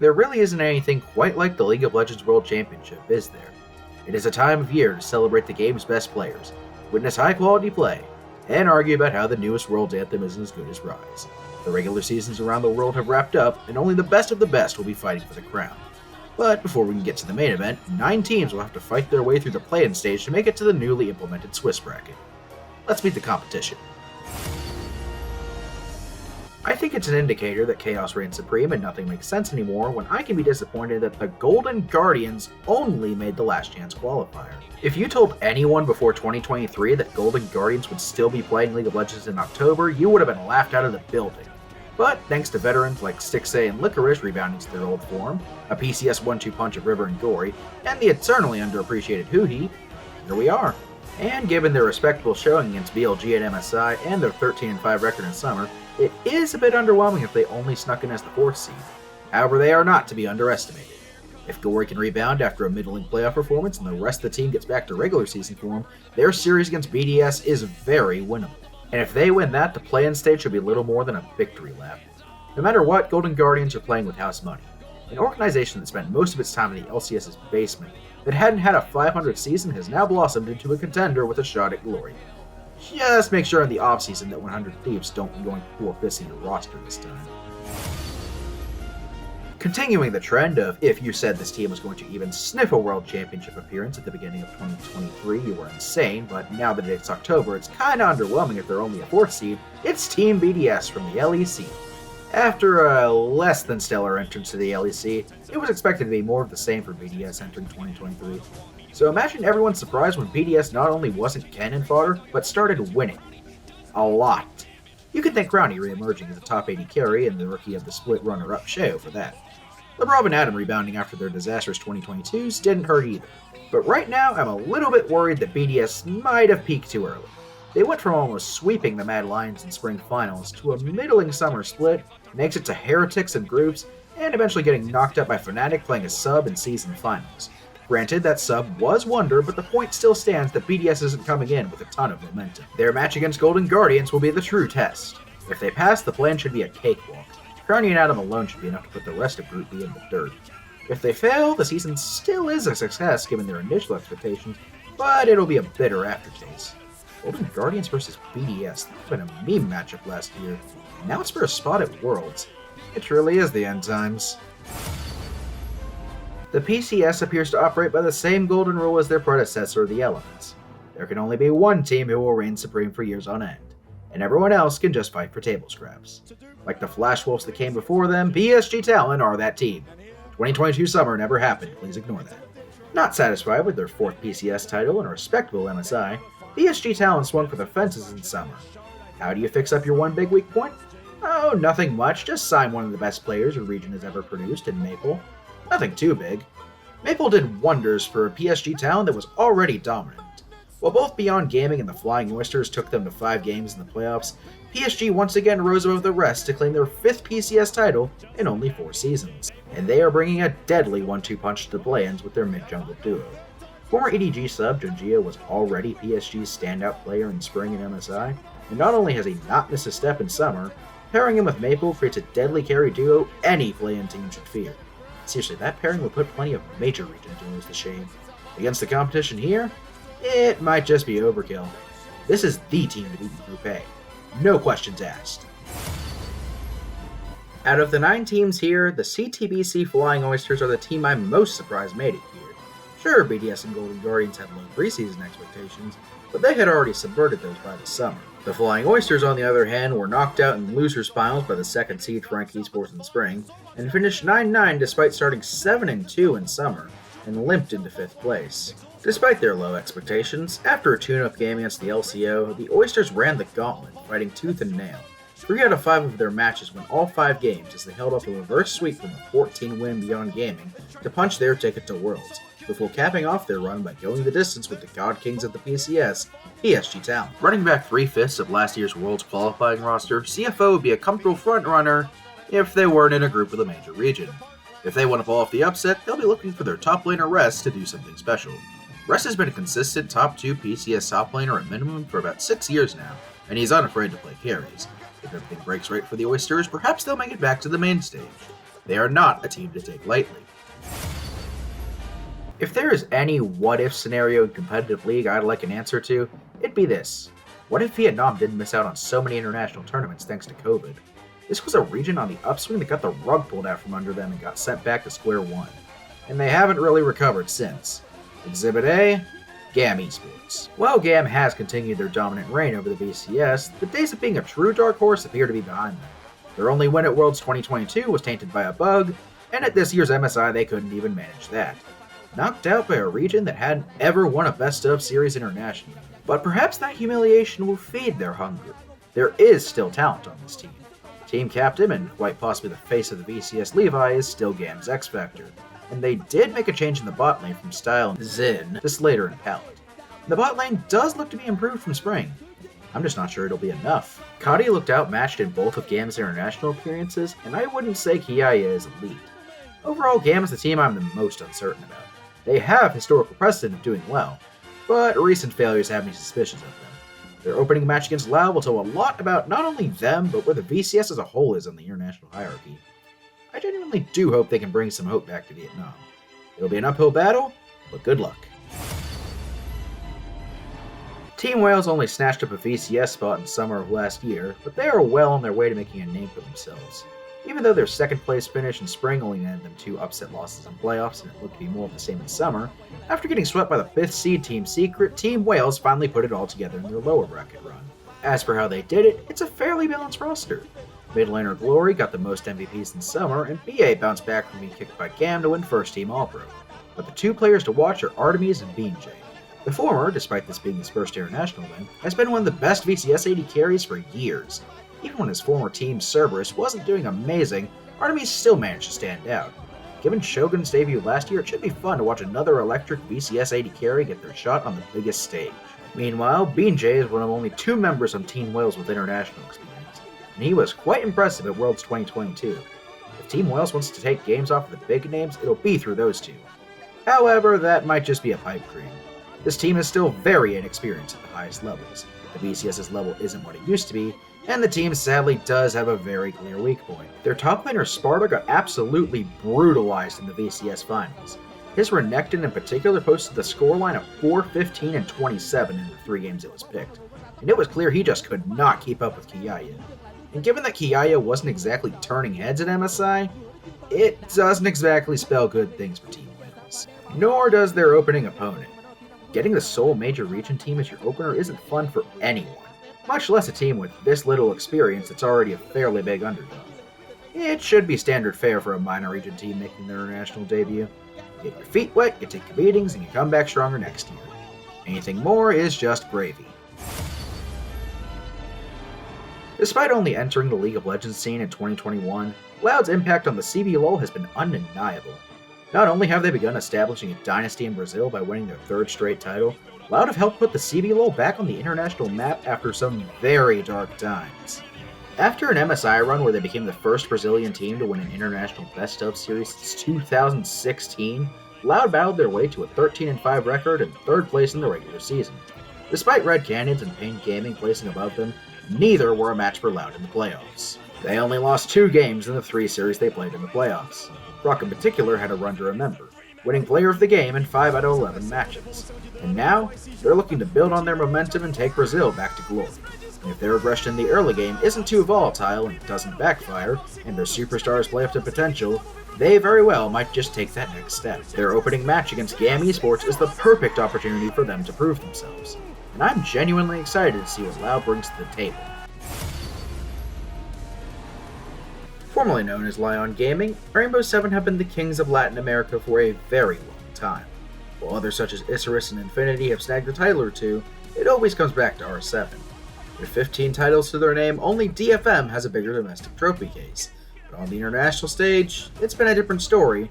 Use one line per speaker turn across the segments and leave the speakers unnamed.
There really isn't anything quite like the League of Legends World Championship, is there? It is a time of year to celebrate the game's best players, witness high-quality play, and argue about how the newest World Anthem isn't as good as Rise. The regular seasons around the world have wrapped up, and only the best of the best will be fighting for the crown. But before we can get to the main event, 9 teams will have to fight their way through the play-in stage to make it to the newly implemented Swiss bracket. Let's meet the competition. I think it's an indicator that chaos reigns supreme and nothing makes sense anymore when I can be disappointed that the Golden Guardians only made the last chance qualifier. If you told anyone before 2023 that Golden Guardians would still be playing League of Legends in October, you would have been laughed out of the building. But thanks to veterans like Stixxay and Licorice rebounding to their old form, a PCS 1-2 punch of River and Gory, and the eternally underappreciated Hootie, here we are. And given their respectable showing against BLG and MSI and their 13-5 record in summer, it is a bit underwhelming if they only snuck in as the 4th seed. However, they are not to be underestimated. If Gory can rebound after a middling playoff performance and the rest of the team gets back to regular season form, their series against BDS is very winnable. And if they win that, the play-in stage should be little more than a victory lap. No matter what, Golden Guardians are playing with house money. An organization that spent most of its time in the LCS's basement, that hadn't had a 500 season, has now blossomed into a contender with a shot at glory. Just make sure in the offseason that 100 Thieves don't be going 4-5 in your roster this time. Continuing the trend of if you said this team was going to even sniff a World Championship appearance at the beginning of 2023, you were insane, but now that it's October, it's kinda underwhelming if they're only a 4th seed. It's Team BDS from the LEC. After a less than stellar entrance to the LEC, it was expected to be more of the same for BDS entering 2023. So imagine everyone's surprise when BDS not only wasn't cannon fodder, but started winning. A lot. You could thank Crowny re-emerging as a top 80 carry and the rookie of the split runner-up Sheo for that. LeBron and Adam rebounding after their disastrous 2022s didn't hurt either. But right now, I'm a little bit worried that BDS might have peaked too early. They went from almost sweeping the Mad Lions in spring finals to a middling summer split, an exit to Heretics in groups, and eventually getting knocked out by Fnatic playing a sub in season finals. Granted, that sub was Wonder, but the point still stands that BDS isn't coming in with a ton of momentum. Their match against Golden Guardians will be the true test. If they pass, the plan should be a cakewalk. Crowny and Adam alone should be enough to put the rest of Group B in the dirt. If they fail, the season still is a success given their initial expectations, but it'll be a bitter aftertaste. Golden Guardians versus BDS, that would have been a meme matchup last year. Now it's for a spot at Worlds. It truly is the end times. The PCS appears to operate by the same golden rule as their predecessor, the Elements. There can only be one team who will reign supreme for years on end, and everyone else can just fight for table scraps. Like the Flash Wolves that came before them, PSG Talon are that team. 2022 summer never happened, please ignore that. Not satisfied with their 4th PCS title and a respectable MSI, PSG Talon swung for the fences in summer. How do you fix up your one big weak point? Oh, nothing much, just sign one of the best players your region has ever produced in Maple. Nothing too big. Maple did wonders for a PSG Talon that was already dominant. While both Beyond Gaming and the Flying Oysters took them to 5 games in the playoffs, PSG once again rose above the rest to claim their 5th PCS title in only 4 seasons. And they are bringing a deadly 1-2 punch to the play-ins with their mid-jungle duo. Former EDG sub Junjia was already PSG's standout player in spring and MSI, and not only has he not missed a step in summer, pairing him with Maple creates a deadly carry duo any play-in team should fear. Seriously, that pairing will put plenty of major region duos to shame. Against the competition here, it might just be overkill. This is the team to beat in Group A. No questions asked. Out of the 9 teams here, the CTBC Flying Oysters are the team I'm most surprised made it here. Sure, BDS and Golden Guardians had low preseason expectations, but they had already subverted those by the summer. The Flying Oysters, on the other hand, were knocked out in losers finals by the 2nd seed Frank Esports in spring, and finished 9-9 despite starting 7-2 in summer, and limped into 5th place. Despite their low expectations, after a tune-up game against the LCO, the Oysters ran the gauntlet, fighting tooth and nail. 3 out of 5 of their matches won all 5 games as they held off a reverse sweep from a 14-win Beyond Gaming to punch their ticket to Worlds, before capping off their run by going the distance with the God Kings of the PCS, PSG Talon. Running back 3/5 of last year's Worlds qualifying roster, CFO would be a comfortable frontrunner if they weren't in a group with a major region. If they want to pull off the upset, they'll be looking for their top laner Rest to do something special. Rest has been a consistent top 2 PCS top laner at minimum for about 6 years now, and he's unafraid to play carries. If everything breaks right for the Oysters, perhaps they'll make it back to the main stage. They are not a team to take lightly. If there is any what-if scenario in competitive league I'd like an answer to, it'd be this. What if Vietnam didn't miss out on so many international tournaments thanks to COVID? This was a region on the upswing that got the rug pulled out from under them and got sent back to square one. And they haven't really recovered since. Exhibit A, GAM Esports. While GAM has continued their dominant reign over the VCS, the days of being a true dark horse appear to be behind them. Their only win at Worlds 2022 was tainted by a bug, and at this year's MSI they couldn't even manage that. Knocked out by a region that hadn't ever won a best-of series internationally. But perhaps that humiliation will feed their hunger. There is still talent on this team. Team captain and quite possibly the face of the VCS Levi is still GAM's X-Factor. And they did make a change in the bot lane from Style and Zin to Slater and Pallet. The bot lane does look to be improved from Spring. I'm just not sure it'll be enough. Kadi looked outmatched in both of GAM's international appearances, and I wouldn't say Kiaya is elite. Overall, GAM is the team I'm the most uncertain about. They have historical precedent of doing well, but recent failures have me suspicious of them. Their opening match against Lao will tell a lot about not only them, but where the VCS as a whole is on the international hierarchy. I genuinely do hope they can bring some hope back to Vietnam. It'll be an uphill battle, but good luck. Team Wales only snatched up a VCS spot in summer of last year, but they are well on their way to making a name for themselves. Even though their second place finish in spring only netted them 2 upset losses in playoffs and it looked to be more of the same in summer, after getting swept by the 5th seed Team Secret, Team Wales finally put it all together in their lower bracket run. As for how they did it, it's a fairly balanced roster. Mid laner Glory got the most MVPs in summer, and BA bounced back from being kicked by GAM to win first team All-Pro. But the 2 players to watch are Artemis and Beanjay. The former, despite this being his first international win, has been one of the best VCS AD carries for years. Even when his former team, Cerberus, wasn't doing amazing, Artemis still managed to stand out. Given Shogun's debut last year, it should be fun to watch another electric VCS AD carry get their shot on the biggest stage. Meanwhile, Beanjay is one of only 2 members on Team Wales with international experience, and he was quite impressive at Worlds 2022. If Team Wales wants to take games off of the big names, it'll be through those 2. However, that might just be a pipe dream. This team is still very inexperienced at the highest levels. The VCS's level isn't what it used to be, and the team sadly does have a very clear weak point. Their top laner Sparta got absolutely brutalized in the VCS finals. His Renekton in particular posted the scoreline of 4-15 and 27 in the 3 games it was picked, and it was clear he just could not keep up with Kiaya. And given that Kiaya wasn't exactly turning heads at MSI, it doesn't exactly spell good things for Team Wales. Nor does their opening opponent. Getting the sole major region team as your opener isn't fun for anyone, much less a team with this little experience that's already a fairly big underdog. It should be standard fare for a minor region team making their international debut. Get your feet wet, you take the beatings, and you come back stronger next year. Anything more is just gravy. Despite only entering the League of Legends scene in 2021, Loud's impact on the CBLOL has been undeniable. Not only have they begun establishing a dynasty in Brazil by winning their 3rd straight title, Loud have helped put the CBLOL back on the international map after some very dark times. After an MSI run where they became the first Brazilian team to win an international best-of series since 2016, Loud battled their way to a 13-5 record and 3rd place in the regular season. Despite Red Canyons and Pain Gaming placing above them, neither were a match for Loud in the playoffs. They only lost 2 games in the 3 series they played in the playoffs. Brock in particular had a run to remember, winning Player of the Game in 5 out of 11 matches. And now, they're looking to build on their momentum and take Brazil back to glory. And if their aggression in the early game isn't too volatile and doesn't backfire, and their superstars play up to potential, they very well might just take that next step. Their opening match against GAM Esports is the perfect opportunity for them to prove themselves. And I'm genuinely excited to see what Loud brings to the table. Formerly known as Lion Gaming, Rainbow 7 have been the kings of Latin America for a very long time. While others such as Isurus and Infinity have snagged a title or 2, it always comes back to R7. With 15 titles to their name, only DFM has a bigger domestic trophy case. But on the international stage, it's been a different story.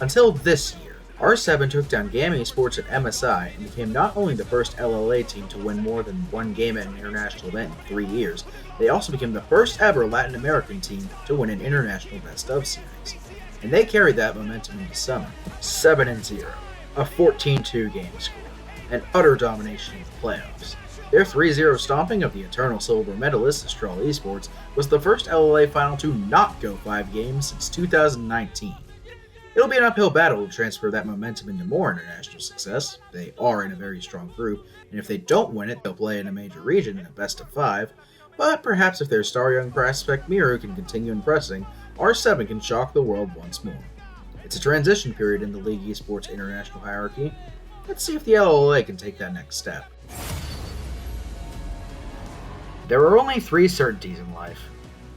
Until this year, R7 took down GAM Esports at MSI and became not only the first LLA team to win more than 1 game at an international event in 3 years, they also became the first ever Latin American team to win an international best-of series. And they carried that momentum into summer, 7-0, a 14-2 game score, and utter domination in the playoffs. Their 3-0 stomping of the eternal silver medalist Astral Esports was the first LLA final to not go 5 games since 2019. It'll be an uphill battle to transfer that momentum into more international success. They are in a very strong group, and if they don't win it, they'll play in a major region in a best of 5, but perhaps if their star young prospect Miru can continue impressing, R7 can shock the world once more. It's a transition period in the League Esports international hierarchy. Let's see if the LLA can take that next step. There are only 3 certainties in life: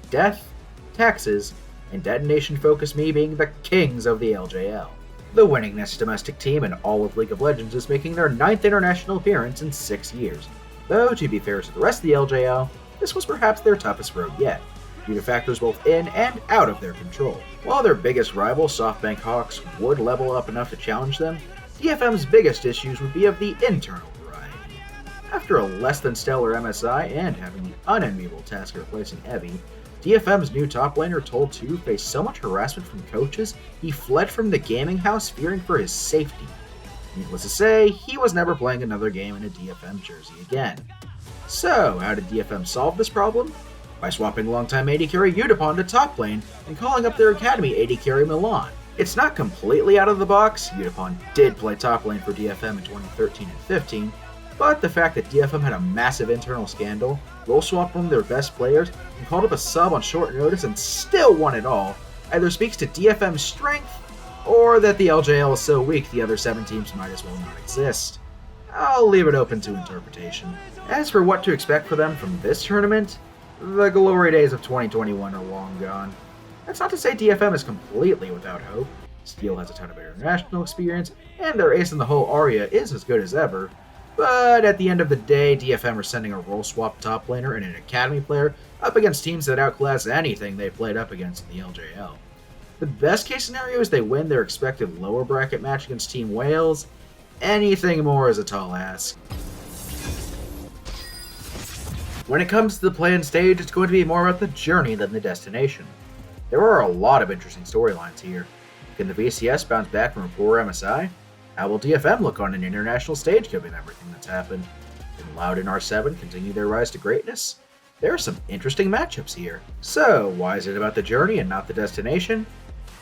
death, taxes, and Detonation Focus Me being the kings of the LJL. The winningest domestic team in all of League of Legends is making their 9th international appearance in 6 years. Though, to be fair to the rest of the LJL, this was perhaps their toughest road yet, due to factors both in and out of their control. While their biggest rival, SoftBank Hawks, would level up enough to challenge them, DFM's biggest issues would be of the internal variety. After a less than stellar MSI and having the unenviable task of replacing Evie, DFM's new top laner Toll 2 faced so much harassment from coaches, he fled from the gaming house fearing for his safety. Needless to say, he was never playing another game in a DFM jersey again. So, how did DFM solve this problem? By swapping longtime AD carry Udapon to top lane and calling up their academy AD carry Milan. It's not completely out of the box. Udapon did play top lane for DFM in 2013 and 15, but the fact that DFM had a massive internal scandal, role swapped one of their best players, and called up a sub on short notice and still won it all, either speaks to DFM's strength, or that the LJL is so weak the other 7 teams might as well not exist. I'll leave it open to interpretation. As for what to expect for them from this tournament, the glory days of 2021 are long gone. That's not to say DFM is completely without hope. Steel has a ton of international experience, and their ace in the hole Arya is as good as ever. But at the end of the day, DFM are sending a role swap top laner and an academy player up against teams that outclass anything they played up against in the LJL. The best case scenario is they win their expected lower bracket match against Team Wales. Anything more is a tall ask. When it comes to the planned stage, it's going to be more about the journey than the destination. There are a lot of interesting storylines here. Can the VCS bounce back from a poor MSI? How will DFM look on an international stage given everything that's happened? Can Loud and R7 continue their rise to greatness? There are some interesting matchups here. So, why is it about the journey and not the destination?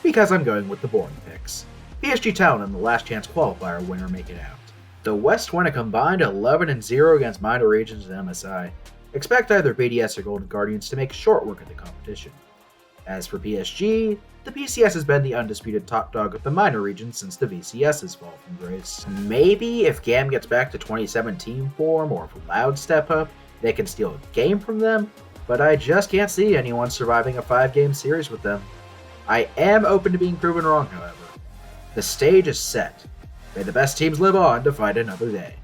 Because I'm going with the boring picks. PSG Talon and the Last Chance Qualifier winner make it out. The West went a combined 11-0 against minor regions and MSI. Expect either BDS or Golden Guardians to make short work of the competition. As for PSG, the PCS has been the undisputed top dog of the minor region since the VCS's fall from grace. Maybe if GAM gets back to 2017 form or if Loud step up, they can steal a game from them, but I just can't see anyone surviving a 5-game series with them. I am open to being proven wrong, however. The stage is set. May the best teams live on to fight another day.